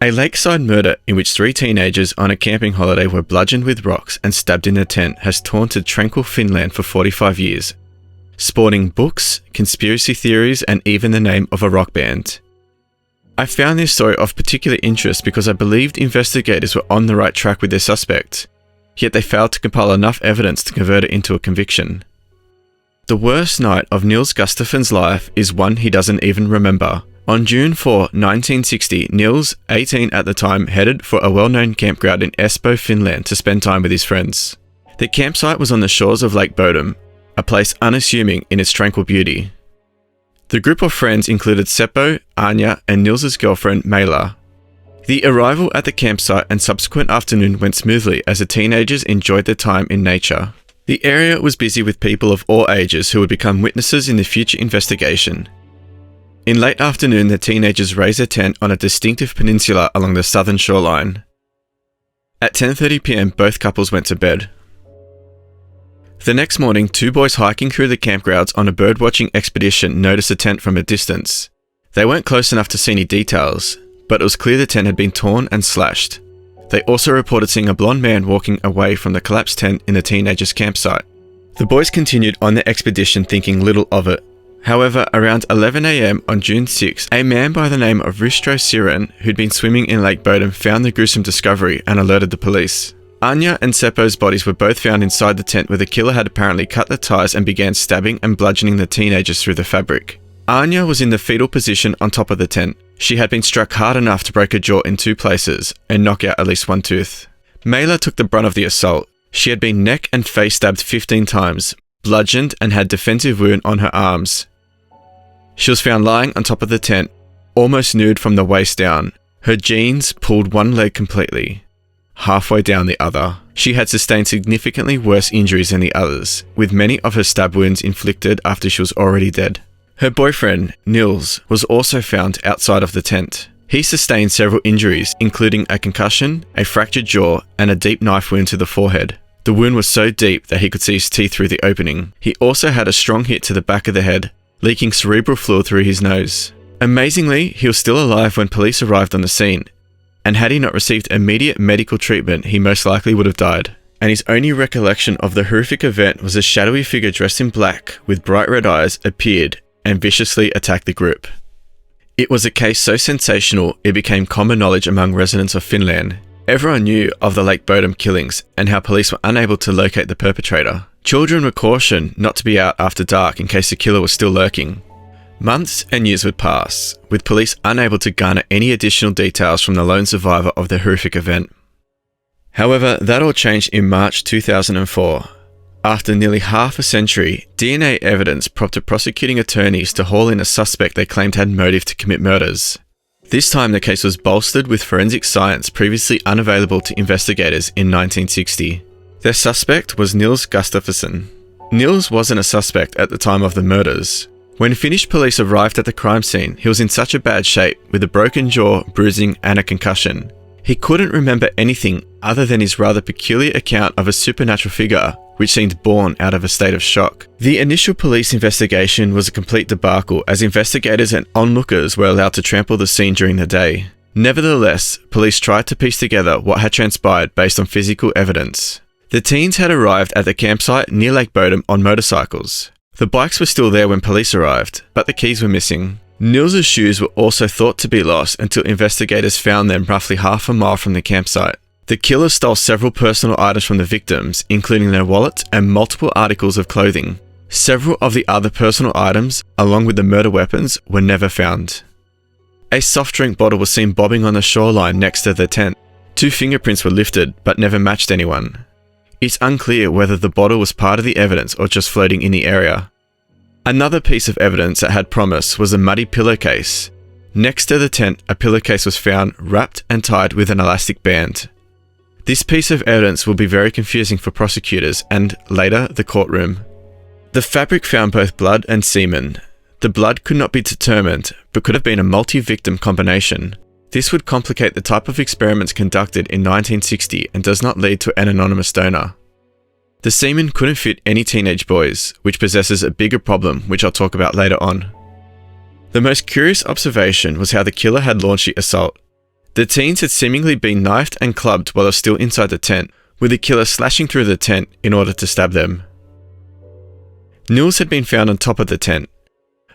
A lakeside murder in which 3 teenagers on a camping holiday were bludgeoned with rocks and stabbed in a tent has taunted tranquil Finland for 45 years, sporting books, conspiracy theories, and even the name of a rock band. I found this story of particular interest because I believed investigators were on the right track with their suspect, yet they failed to compile enough evidence to convert it into a conviction. The worst night of Nils Gustaffson's life is one he doesn't even remember. On June 4, 1960, Nils, 18 at the time, headed for a well-known campground in Espoo, Finland to spend time with his friends. The campsite was on the shores of Lake Bodom, a place unassuming in its tranquil beauty. The group of friends included Seppo, Anja, and Nils's girlfriend, Mela. The arrival at the campsite and subsequent afternoon went smoothly as the teenagers enjoyed their time in nature. The area was busy with people of all ages who would become witnesses in the future investigation. In late afternoon, the teenagers raised their tent on a distinctive peninsula along the southern shoreline. At 10:30 p.m, both couples went to bed. The next morning, 2 boys hiking through the campgrounds on a birdwatching expedition noticed a tent from a distance. They weren't close enough to see any details, but it was clear the tent had been torn and slashed. They also reported seeing a blonde man walking away from the collapsed tent in the teenagers' campsite. The boys continued on their expedition thinking little of it. However, around 11 a.m. on June 6, a man by the name of Siren, who'd been swimming in Lake Bodom, found the gruesome discovery and alerted the police. Anja and Seppo's bodies were both found inside the tent where the killer had apparently cut the ties and began stabbing and bludgeoning the teenagers through the fabric. Anja was in the fetal position on top of the tent. She had been struck hard enough to break her jaw in 2 places and knock out at least 1 tooth. Mela took the brunt of the assault. She had been neck and face stabbed 15 times, bludgeoned, and had defensive wound on her arms. She was found lying on top of the tent, almost nude from the waist down. Her jeans pulled one leg completely, halfway down the other. She had sustained significantly worse injuries than the others, with many of her stab wounds inflicted after she was already dead. Her boyfriend, Nils, was also found outside of the tent. He sustained several injuries, including a concussion, a fractured jaw, and a deep knife wound to the forehead. The wound was so deep that he could see his teeth through the opening. He also had a strong hit to the back of the head, leaking cerebral fluid through his nose. Amazingly, he was still alive when police arrived on the scene, and had he not received immediate medical treatment, he most likely would have died. And his only recollection of the horrific event was a shadowy figure dressed in black with bright red eyes appeared and viciously attacked the group. It was a case so sensational it became common knowledge among residents of Finland. Everyone knew of the Lake Bodom killings and how police were unable to locate the perpetrator. Children were cautioned not to be out after dark in case the killer was still lurking. Months and years would pass, with police unable to garner any additional details from the lone survivor of the horrific event. However, that all changed in March 2004. After nearly half a century, DNA evidence prompted prosecuting attorneys to haul in a suspect they claimed had motive to commit murders. This time the case was bolstered with forensic science previously unavailable to investigators in 1960. Their suspect was Nils Gustaffson. Nils wasn't a suspect at the time of the murders. When Finnish police arrived at the crime scene, he was in such a bad shape with a broken jaw, bruising, and a concussion. He couldn't remember anything other than his rather peculiar account of a supernatural figure which seemed born out of a state of shock. The initial police investigation was a complete debacle as investigators and onlookers were allowed to trample the scene during the day. Nevertheless, police tried to piece together what had transpired based on physical evidence. The teens had arrived at the campsite near Lake Bodom on motorcycles. The bikes were still there when police arrived, but the keys were missing. Nils's shoes were also thought to be lost until investigators found them roughly half a mile from the campsite. The killer stole several personal items from the victims, including their wallets and multiple articles of clothing. Several of the other personal items, along with the murder weapons, were never found. A soft drink bottle was seen bobbing on the shoreline next to the tent. 2 fingerprints were lifted, but never matched anyone. It's unclear whether the bottle was part of the evidence or just floating in the area. Another piece of evidence that had promise was a muddy pillowcase. Next to the tent, a pillowcase was found wrapped and tied with an elastic band. This piece of evidence will be very confusing for prosecutors and, later, the courtroom. The fabric found both blood and semen. The blood could not be determined, but could have been a multi-victim combination. This would complicate the type of experiments conducted in 1960 and does not lead to an anonymous donor. The semen couldn't fit any teenage boys, which possesses a bigger problem, which I'll talk about later on. The most curious observation was how the killer had launched the assault. The teens had seemingly been knifed and clubbed while they were still inside the tent, with the killer slashing through the tent in order to stab them. Nils had been found on top of the tent.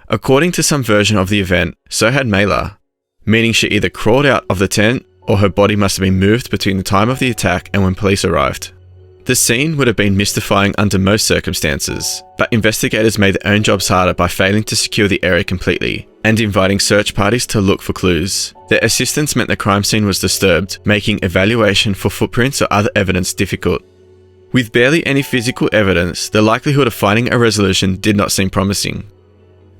According to some version of the event, so had Mela, meaning she either crawled out of the tent or her body must have been moved between the time of the attack and when police arrived. The scene would have been mystifying under most circumstances, but investigators made their own jobs harder by failing to secure the area completely and inviting search parties to look for clues. Their assistance meant the crime scene was disturbed, making evaluation for footprints or other evidence difficult. With barely any physical evidence, the likelihood of finding a resolution did not seem promising.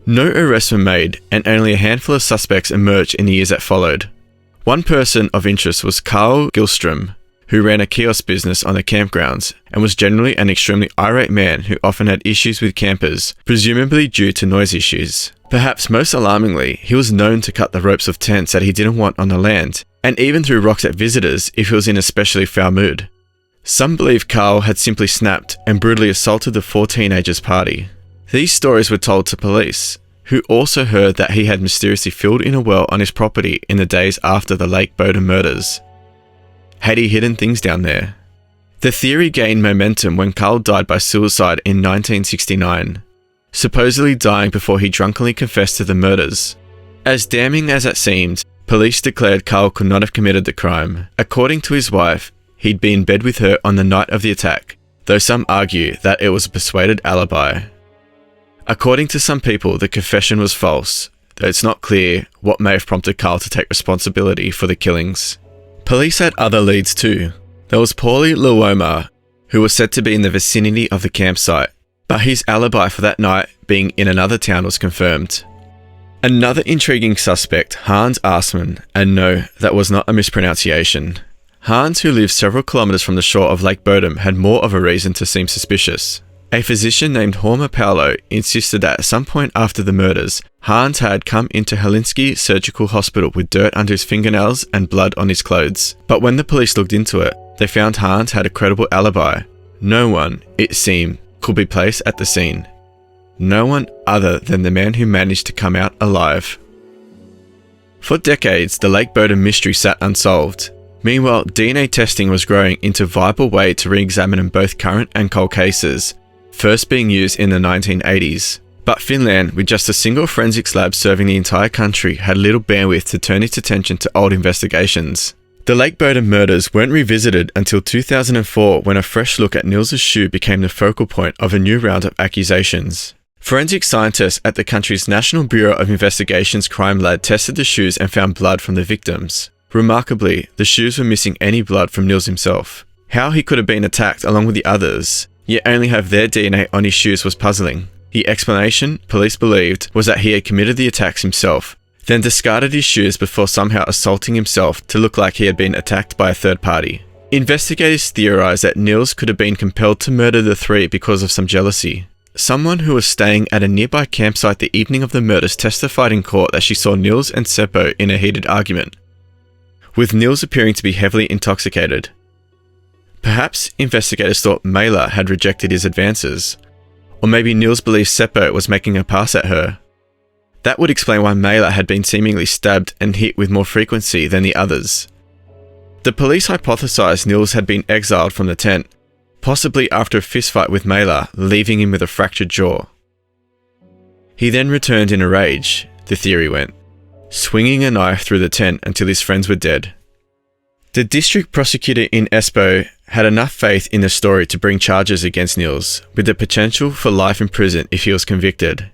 No arrests were made, and only a handful of suspects emerged in the years that followed. One person of interest was Karl Gilstrom, who ran a kiosk business on the campgrounds and was generally an extremely irate man who often had issues with campers, presumably due to noise issues. Perhaps most alarmingly, he was known to cut the ropes of tents that he didn't want on the land, and even threw rocks at visitors if he was in a especially foul mood. Some believe Karl had simply snapped and brutally assaulted the 4 teenagers' party. These stories were told to police, who also heard that he had mysteriously filled in a well on his property in the days after the Lake Bodom murders. Had he hidden things down there? The theory gained momentum when Karl died by suicide in 1969, supposedly dying before he drunkenly confessed to the murders. As damning as that seemed, police declared Karl could not have committed the crime. According to his wife, he'd been in bed with her on the night of the attack, though some argue that it was a persuaded alibi. According to some people, the confession was false, though it's not clear what may have prompted Karl to take responsibility for the killings. Police had other leads too. There was Paulie Luoma, who was said to be in the vicinity of the campsite, but his alibi for that night being in another town was confirmed. Another intriguing suspect, Hans Asman, and no, that was not a mispronunciation. Hans, who lived several kilometers from the shore of Lake Bodom, had more of a reason to seem suspicious. A physician named Horma Paolo insisted that at some point after the murders, Hans had come into Helsinki Surgical Hospital with dirt under his fingernails and blood on his clothes. But when the police looked into it, they found Hans had a credible alibi. No one, it seemed, could be placed at the scene. No one other than the man who managed to come out alive. For decades, the Lake Bodom mystery sat unsolved. Meanwhile, DNA testing was growing into a viable way to re-examine both current and cold cases, first being used in the 1980s. But Finland, with just a single forensics lab serving the entire country, had little bandwidth to turn its attention to old investigations. The Lake Bodom murders weren't revisited until 2004 when a fresh look at Nils's shoe became the focal point of a new round of accusations. Forensic scientists at the country's National Bureau of Investigation's crime lab tested the shoes and found blood from the victims. Remarkably, the shoes were missing any blood from Nils himself. How he could have been attacked along with the others, yet only have their DNA on his shoes, was puzzling. The explanation, police believed, was that he had committed the attacks himself, then discarded his shoes before somehow assaulting himself to look like he had been attacked by a third party. Investigators theorized that Nils could have been compelled to murder the 3 because of some jealousy. Someone who was staying at a nearby campsite the evening of the murders testified in court that she saw Nils and Seppo in a heated argument, with Nils appearing to be heavily intoxicated. Perhaps investigators thought Mela had rejected his advances, or maybe Nils believed Seppo was making a pass at her. That would explain why Mela had been seemingly stabbed and hit with more frequency than the others. The police hypothesized Nils had been exiled from the tent, possibly after a fistfight with Mela, leaving him with a fractured jaw. He then returned in a rage, the theory went, swinging a knife through the tent until his friends were dead. The district prosecutor in Espoo had enough faith in the story to bring charges against Nils, with the potential for life in prison if he was convicted.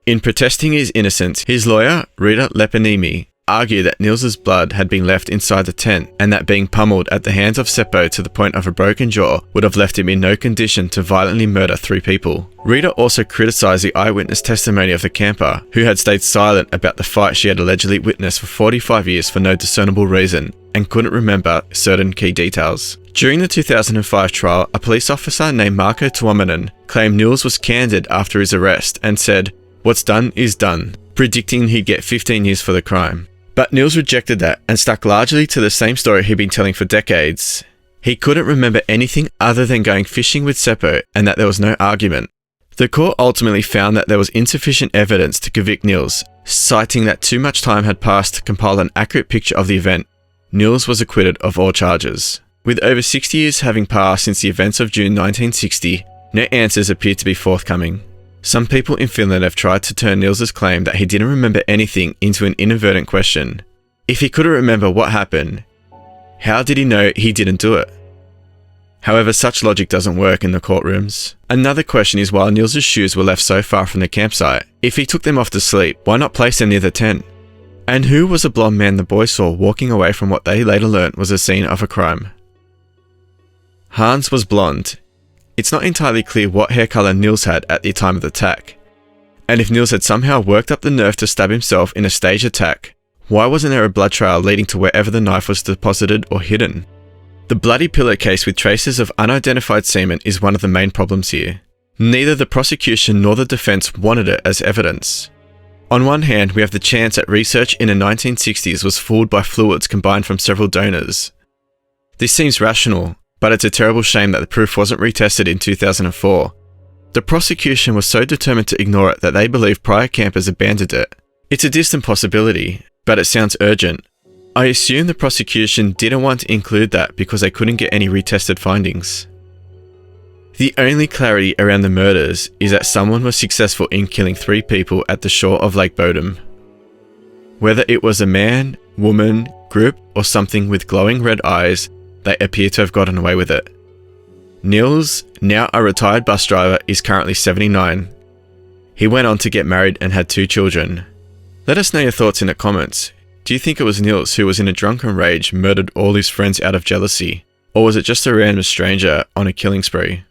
In protesting his innocence, his lawyer, Rita Leppäniemi, argued that Nils's blood had been left inside the tent and that being pummeled at the hands of Seppo to the point of a broken jaw would have left him in no condition to violently murder 3 people. Rita also criticised the eyewitness testimony of the camper, who had stayed silent about the fight she had allegedly witnessed for 45 years for no discernible reason and couldn't remember certain key details. During the 2005 trial, a police officer named Marko Tuominen claimed Nils was candid after his arrest and said, "What's done is done," predicting he'd get 15 years for the crime. But Nils rejected that and stuck largely to the same story he'd been telling for decades. He couldn't remember anything other than going fishing with Seppo and that there was no argument. The court ultimately found that there was insufficient evidence to convict Nils, citing that too much time had passed to compile an accurate picture of the event. Nils was acquitted of all charges. With over 60 years having passed since the events of June 1960, no answers appear to be forthcoming. Some people in Finland have tried to turn Nils's claim that he didn't remember anything into an inadvertent question. If he couldn't remember what happened, how did he know he didn't do it? However, such logic doesn't work in the courtrooms. Another question is why Nils's shoes were left so far from the campsite. If he took them off to sleep, why not place them near the tent? And who was the blonde man the boys saw walking away from what they later learnt was a scene of a crime? Hans was blonde. It's not entirely clear what hair colour Nils had at the time of the attack. And if Nils had somehow worked up the nerve to stab himself in a staged attack, why wasn't there a blood trail leading to wherever the knife was deposited or hidden? The bloody pillowcase with traces of unidentified semen is one of the main problems here. Neither the prosecution nor the defence wanted it as evidence. On one hand, we have the chance that research in the 1960s was fooled by fluids combined from several donors. This seems rational, but it's a terrible shame that the proof wasn't retested in 2004. The prosecution was so determined to ignore it that they believe prior campers abandoned it. It's a distant possibility, but it sounds urgent. I assume the prosecution didn't want to include that because they couldn't get any retested findings. The only clarity around the murders is that someone was successful in killing 3 people at the shore of Lake Bodom. Whether it was a man, woman, group, or something with glowing red eyes, they appear to have gotten away with it. Nils, now a retired bus driver, is currently 79. He went on to get married and had 2 children. Let us know your thoughts in the comments. Do you think it was Nils who was in a drunken rage murdered all his friends out of jealousy? Or was it just a random stranger on a killing spree?